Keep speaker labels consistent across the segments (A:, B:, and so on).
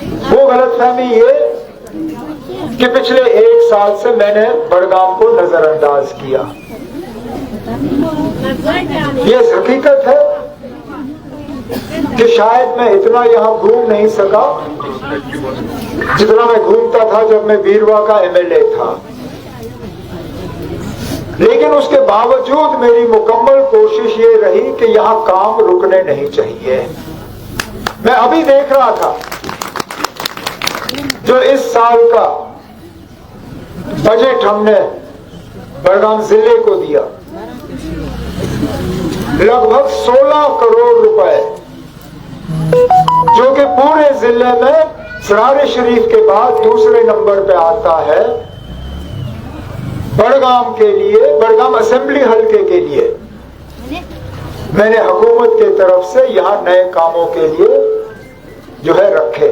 A: वो गलतफहमी ये कि पिछले 1 साल से मैंने बड़गाम को नजरअंदाज किया। ये हकीकत है कि शायद मैं इतना यहां घूम नहीं सका जितना मैं घूमता था जब मैं बीरवा का एमएलए था, लेकिन उसके बावजूद मेरी मुकम्मल कोशिश ये रही कि यहां काम रुकने नहीं चाहिए। मैं अभी देख रहा था जो इस साल का बजट हमने बड़गाम जिले को दिया, लगभग 16 करोड़ रुपए, जो कि पूरे जिले में सरारे शरीफ के बाद दूसरे नंबर पे आता है। बड़गाम के लिए, बड़गाम असेंबली हल्के के लिए मैंने हुकूमत की तरफ से यहां नए कामों के लिए जो है रखे,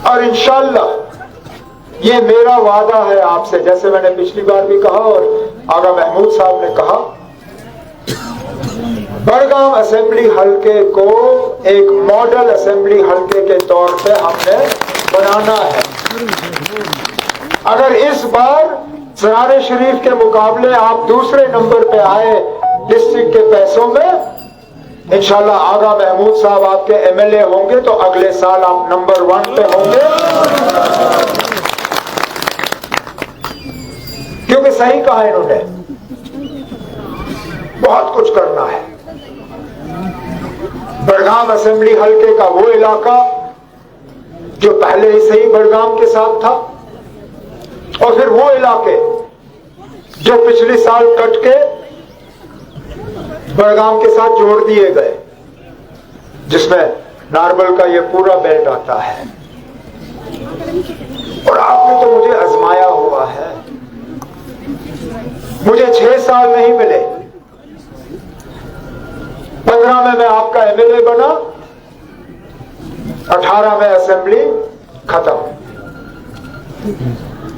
A: और इंशाअल्लाह ये मेरा वादा है आपसे, जैसे मैंने पिछली बार भी कहा और आगा महमूद साहब ने कहा, बड़गाम असेंबली हल्के को एक मॉडल असेंबली हल्के के तौर पे हमने बनाना है। अगर इस बार सरारे शरीफ के मुकाबले आप दूसरे नंबर पे आए डिस्ट्रिक्ट के पैसों में, इंशाल्लाह आगा महमूद साहब आपके एमएलए होंगे तो अगले साल आप नंबर 1 पे होंगे, क्योंकि सही कहा इन्होंने, बहुत कुछ करना है। बड़गाम असेंबली हल्के का वो इलाका जो पहले से ही बड़गाम के साथ था, और फिर वो इलाके जो पिछले साल कट के बड़गाम के साथ जोड़ दिए गए, जिसमें नारबल का ये पूरा बेल्ट आता है। और आपने तो मुझे आजमाया हुआ है, मुझे 6 साल नहीं मिले, 15 में मैं आपका एमएलए बना, 18 में असेंबली खत्म,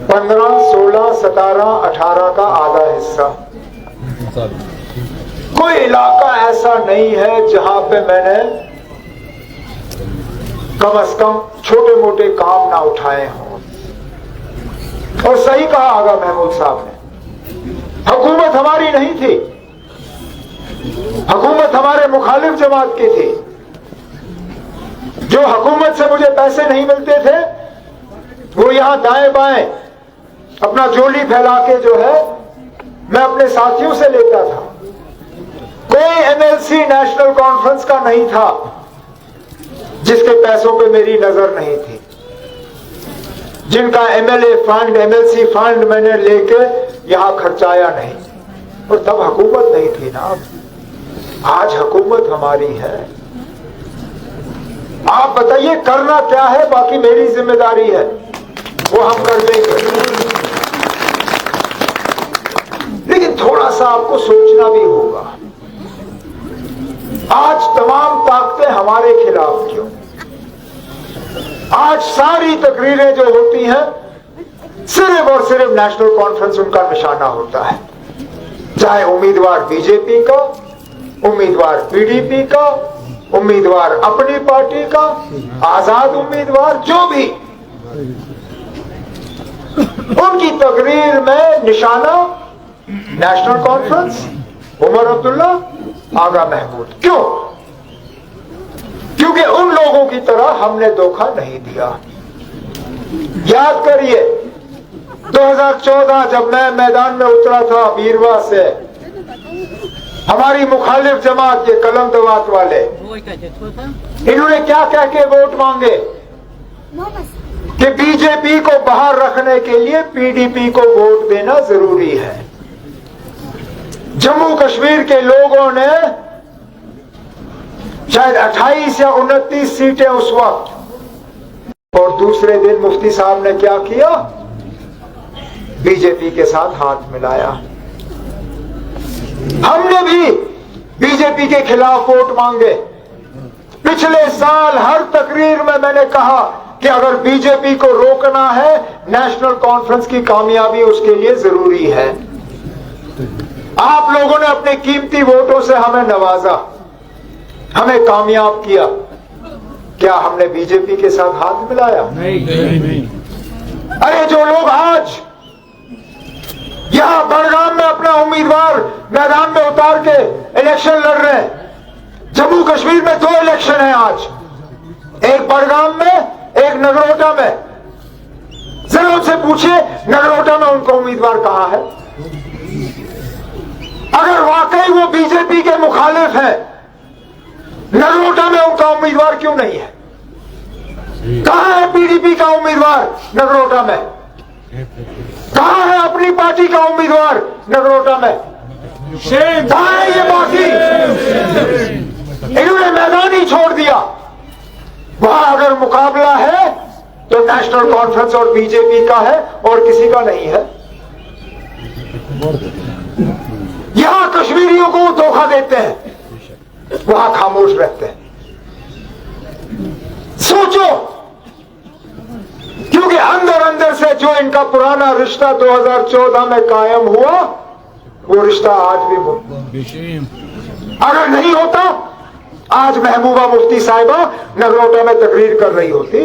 A: 15, 16, 17, 18 का आधा हिस्सा। कोई इलाका ऐसा नहीं है जहां पे मैंने कम से कम छोटे मोटे काम ना उठाए हों। और सही कहा आगा महमूद साहब ने, हुकूमत हमारी नहीं थी, हुकूमत हमारे मुखालिफ जमात की थी। जो हुकूमत से मुझे पैसे नहीं मिलते थे वो यहां दाएं बाएं अपना झोली फैला के जो है मैं अपने साथियों से लेता था। कोई एमएलसी नेशनल कॉन्फ्रेंस का नहीं था जिसके पैसों पे मेरी नजर नहीं थी, जिनका एमएलए फंड, एमएलसी फंड मैंने लेके यहां खर्चाया नहीं। और तब हुकूमत नहीं थी ना, आज हुकूमत हमारी है। आप बताइए करना क्या है, बाकी मेरी जिम्मेदारी है, वो हम कर देंगे। लेकिन थोड़ा सा आपको सोचना भी होगा, आज तमाम ताकतें हमारे खिलाफ क्यों? आज सारी तकरीरें जो होती हैं सिर्फ और सिर्फ नेशनल कॉन्फ्रेंस उनका निशाना होता है, चाहे उम्मीदवार बीजेपी का, उम्मीदवार पीडीपी का, उम्मीदवार अपनी पार्टी का, आजाद उम्मीदवार, जो भी, उनकी तकरीर में निशाना नेशनल कॉन्फ्रेंस, उमर अब्दुल्ला, आगा महमूद। क्यों? क्योंकि उन लोगों की तरह हमने धोखा नहीं दिया। याद करिए 2014 जब मैं मैदान में उतरा था बीरवा से, हमारी मुखालिफ जमात, ये कलम दवात वाले, इन्होंने क्या कह के वोट मांगे कि बीजेपी को बाहर रखने के लिए पीडीपी को वोट देना जरूरी है। जम्मू कश्मीर के लोगों ने शायद 28 या 29 सीटें उस वक्त, और दूसरे दिन मुफ्ती साहब ने क्या किया, बीजेपी के साथ हाथ मिलाया। हमने भी बीजेपी के खिलाफ वोट मांगे। पिछले साल हर तकरीर में मैंने कहा कि अगर बीजेपी को रोकना है, नेशनल कॉन्फ्रेंस की कामयाबी उसके लिए जरूरी है। आप लोगों ने अपने कीमती वोटों से हमें नवाजा, हमें कामयाब किया क्या हमने बीजेपी के साथ हाथ मिलाया?
B: नहीं।
A: अरे जो लोग आज यहां बड़गाम में अपना उम्मीदवार मैदान में उतार के इलेक्शन लड़ रहे हैं, जम्मू कश्मीर में 2 इलेक्शन है आज, एक बड़गाम में, एक नगरोटा में। जरा उनसे पूछिए नगरोटा में उनका उम्मीदवार कहां है? अगर वाकई वो बीजेपी के मुखालिफ है, नगरोटा में उनका उम्मीदवार क्यों नहीं है? कहां है पीडीपी का उम्मीदवार नगरोटा में? कहां है अपनी पार्टी का उम्मीदवार नगरोटा में? कहां है ये बाकी? इन्होंने मैदान ही छोड़ दिया। वहां अगर मुकाबला है तो नेशनल कॉन्फ्रेंस और बीजेपी का है और किसी का नहीं है। यहां कश्मीरियों को धोखा देते हैं, वहां खामोश रहते हैं। सोचो, क्योंकि अंदर अंदर से जो इनका पुराना रिश्ता 2014 में कायम हुआ, वो रिश्ता आज भी अगर नहीं होता, आज महबूबा मुफ्ती साहिबा नगरोटा में तकरीर कर रही होती,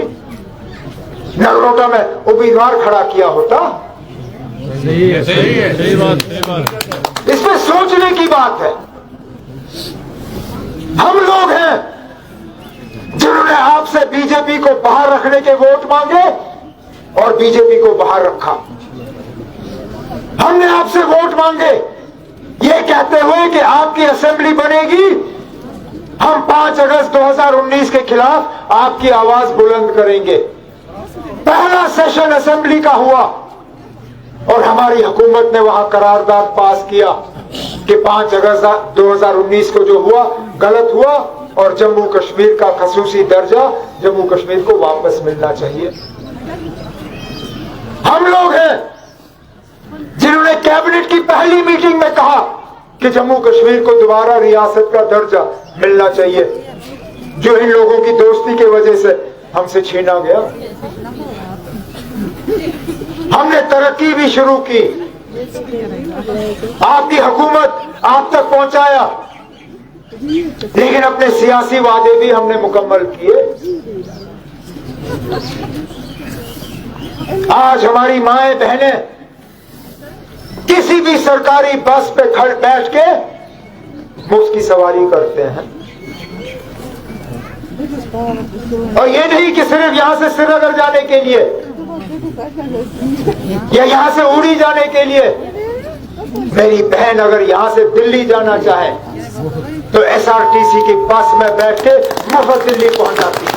A: नगरोटा में उम्मीदवार खड़ा किया होता।
B: सही बात।
A: इसमें सोचने की बात है। हम लोग हैं जिन्होंने आपसे बीजेपी को बाहर रखने के वोट मांगे और बीजेपी को बाहर रखा। हमने आपसे वोट मांगे ये कहते हुए कि आपकी असेंबली बनेगी, हम 5 अगस्त 2019 के खिलाफ आपकी आवाज बुलंद करेंगे। पहला सेशन असेंबली का हुआ और हमारी हुकूमत ने वहां करारदाद पास किया कि 5 अगस्त 2019 को जो हुआ गलत हुआ और जम्मू कश्मीर का खसूसी दर्जा जम्मू कश्मीर को वापस मिलना चाहिए। हम लोग हैं जिन्होंने कैबिनेट की पहली मीटिंग में कहा कि जम्मू कश्मीर को दोबारा रियासत का दर्जा मिलना चाहिए, जो इन लोगों की दोस्ती की वजह से हमसे छीना गया। हमने तरक्की भी शुरू की, आपकी हुकूमत आप तक पहुंचाया, लेकिन अपने सियासी वादे भी हमने मुकम्मल किए। आज हमारी माएं बहनें किसी भी सरकारी बस पे खड़ बैठ के मुफ्त की सवारी करते हैं, और ये नहीं कि सिर्फ यहां से श्रीनगर जाने के लिए या यहां से उड़ी जाने के लिए। मेरी बहन अगर यहां से दिल्ली जाना चाहे तो एसआरटीसी की बस में बैठ के मुफ्त दिल्ली पहुंच जाती है।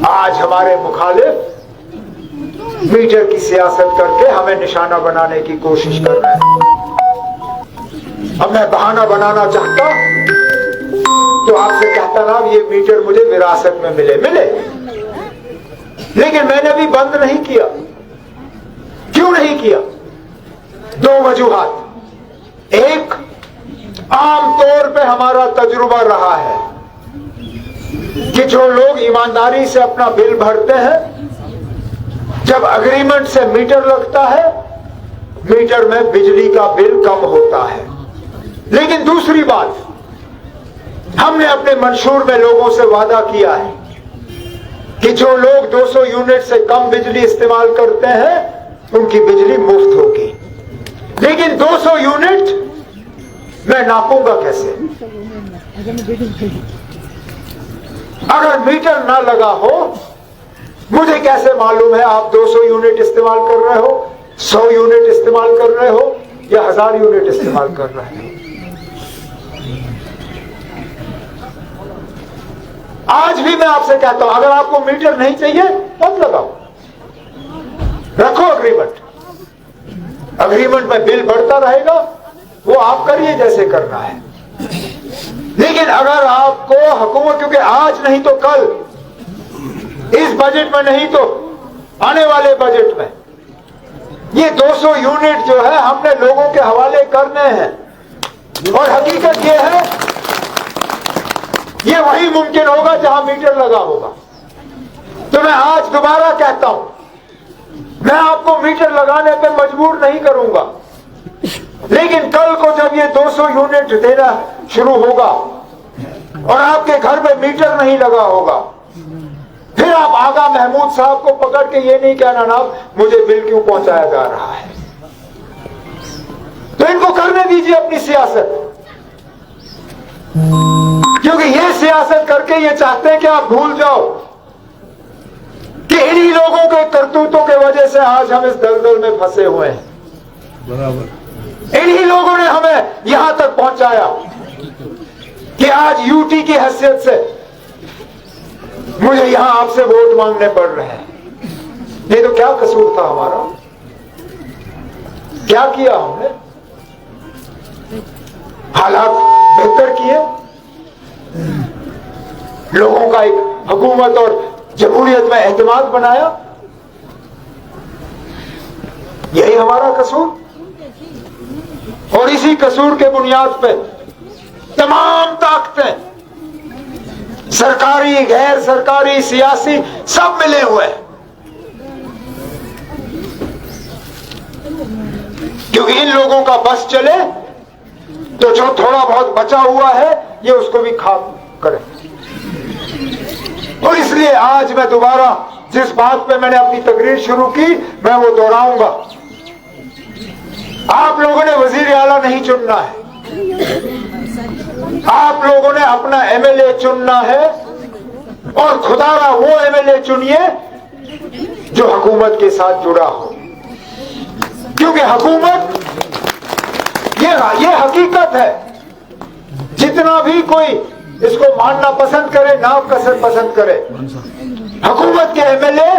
A: आज हमारे मुखालिफ मीटर की सियासत करके हमें निशाना बनाने की कोशिश कर रहे हैं। अब मैं बहाना बनाना चाहता तो आपसे कहता ना ये मीटर मुझे विरासत में मिले, लेकिन मैंने भी बंद नहीं किया। क्यों नहीं किया? 2 वजूहात। एक, आम तौर पे हमारा तजुर्बा रहा है कि जो लोग ईमानदारी से अपना बिल भरते हैं, जब अग्रीमेंट से मीटर लगता है, मीटर में बिजली का बिल कम होता है। लेकिन दूसरी बात, हमने अपने मंशूर में लोगों से वादा किया है कि जो लोग 200 यूनिट से कम बिजली इस्तेमाल करते हैं उनकी बिजली मुफ्त होगी। लेकिन 200 यूनिट मैं नापूंगा कैसे? अगर मीटर ना लगा हो, मुझे कैसे मालूम है आप 200 यूनिट इस्तेमाल कर रहे हो, 100 यूनिट इस्तेमाल कर रहे हो या 1000 यूनिट इस्तेमाल कर रहे हो? आज भी मैं आपसे कहता हूं, अगर आपको मीटर नहीं चाहिए मत लगाओ, रखो अग्रीमेंट में बिल बढ़ता रहेगा, वो आप करिए जैसे करना है। लेकिन अगर आपको हुकूमत, क्योंकि आज नहीं तो कल, इस बजट में नहीं तो आने वाले बजट में ये 200 यूनिट जो है हमने लोगों के हवाले करने हैं, और हकीकत ये है ये वही मुमकिन होगा जहां मीटर लगा होगा। तो मैं आज दोबारा कहता हूं, मैं आपको मीटर लगाने पे मजबूर नहीं करूंगा, लेकिन कल को जब ये 200 यूनिट देना शुरू होगा और आपके घर में मीटर नहीं लगा होगा, फिर आप आगा महमूद साहब को पकड़ के ये नहीं कहना ना मुझे बिल क्यों पहुंचाया जा रहा है। तो इनको करने दीजिए अपनी सियासत, क्योंकि ये सियासत करके ये चाहते हैं कि आप भूल जाओ कि इन्हीं लोगों के करतूतों के वजह से आज हम इस दलदल में फंसे हुए हैं।
B: बराबर।
A: इन्हीं लोगों ने हमें यहां तक पहुंचाया कि आज यूटी की हैसियत से मुझे यहां आपसे वोट मांगने पड़ रहे हैं। नहीं तो क्या कसूर था हमारा, क्या किया हमने? हालात बेहतर किए, लोगों का एक हुकूमत और जमहूरियत में एतमाद बनाया, यही हमारा कसूर। और इसी कसूर के बुनियाद पे तमाम ताकतें, सरकारी गैर सरकारी सियासी, सब मिले हुए हैं, क्योंकि इन लोगों का बस चले तो जो थोड़ा बहुत बचा हुआ है ये उसको भी खा करें। और इसलिए आज मैं दोबारा जिस बात पे मैंने अपनी तकरीर शुरू की मैं वो दोहराऊंगा। आप लोगों ने वजीर आला नहीं चुनना है, आप लोगों ने अपना एमएलए चुनना है, और खुदारा वो एमएलए चुनिए जो हुकूमत के साथ जुड़ा हो, क्योंकि हुकूमत ये हकीकत है। जितना भी कोई इसको मानना पसंद करे ना पसंद करे, हुकूमत के एमएलए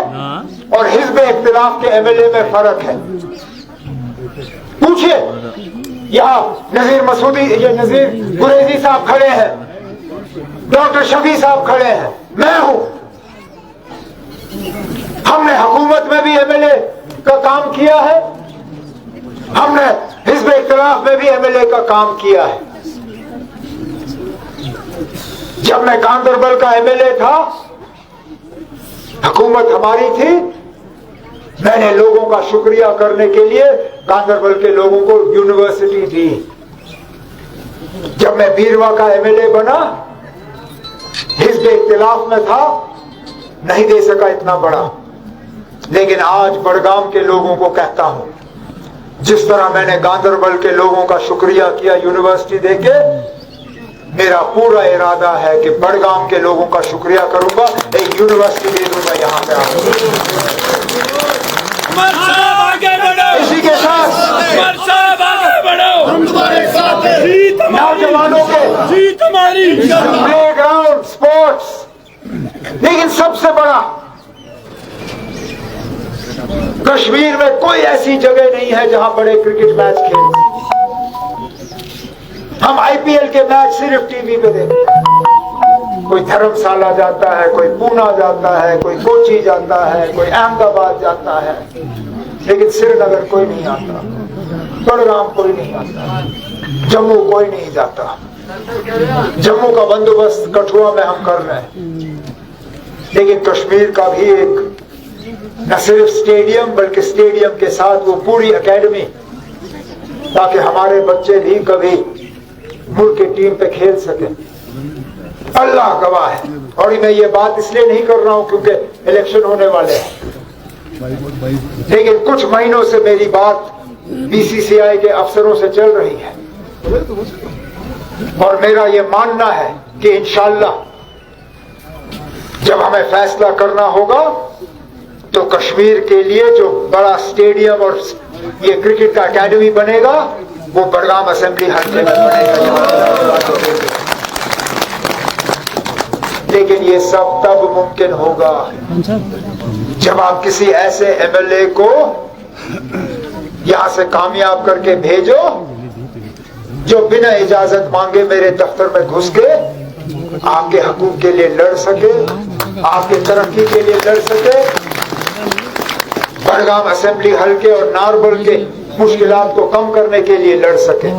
A: और हिज़्ब इख्तिलाफ के एमएलए में फर्क है। पूछिए, यहाँ नजीर मसूदी, ये नजीर गुरेजी साहब खड़े हैं, डॉक्टर शफी साहब खड़े हैं, मैं हूं। हमने हुकूमत में भी एमएलए का काम किया है, हमने हिज़्ब इख्तिलाफ में भी एमएलए का काम किया है। जब मैं गांदरबल का एमएलए था, हुकूमत हमारी थी, मैंने लोगों का शुक्रिया करने के लिए गांदरबल के लोगों को यूनिवर्सिटी दी। जब मैं बीरवा का एमएलए बना, हिज़्ब इख्तिलाफ में था, नहीं दे सका इतना बड़ा, लेकिन आज बड़गाम के लोगों को कहता हूं, जिस तरह मैंने गांदरबल के लोगों का शुक्रिया किया यूनिवर्सिटी देके, मेरा पूरा इरादा है कि बड़गाम के लोगों का शुक्रिया करूंगा, एक यूनिवर्सिटी दे दूंगा यहां पे आपको। इसी के साथ नौजवानों के प्लेग्राउंड, स्पोर्ट्स, लेकिन सबसे बड़ा कश्मीर में कोई ऐसी जगह नहीं है जहां बड़े क्रिकेट मैच खेलते। हम आईपीएल के मैच सिर्फ टीवी पे देखते हैं। कोई धर्मशाला जाता है, कोई पूना जाता है, कोई कोची जाता है, कोई अहमदाबाद जाता है, लेकिन श्रीनगर कोई नहीं आता, बड़गाम कोई नहीं आता, जम्मू कोई नहीं जाता। जम्मू का बंदोबस्त कठुआ में हम कर रहे हैं, लेकिन कश्मीर का भी एक न सिर्फ स्टेडियम बल्कि स्टेडियम के साथ वो पूरी एकेडमी, ताकि हमारे बच्चे भी कभी मुल्क की टीम पे खेल सके। अल्लाह गवाह है। और मैं ये बात इसलिए नहीं कर रहा हूं क्योंकि इलेक्शन होने वाले हैं, लेकिन कुछ महीनों से मेरी बात बीसीसीआई के अफसरों से चल रही है, और मेरा ये मानना है कि इंशाअल्लाह जब हमें फैसला करना होगा तो कश्मीर के लिए जो बड़ा स्टेडियम और ये क्रिकेट का एकेडमी बनेगा वो बड़गाम असेंबली हल्के में बनेगा। लेकिन ये सब तब मुमकिन होगा जब आप किसी ऐसे एमएलए को यहां से कामयाब करके भेजो जो बिना इजाजत मांगे मेरे दफ्तर में घुस के आपके हकूक के लिए लड़ सके, आपके तरक्की के लिए लड़ सके, बड़गाम असेंबली हल्के और नारबल के मुश्किलात को कम करने के लिए लड़ सके।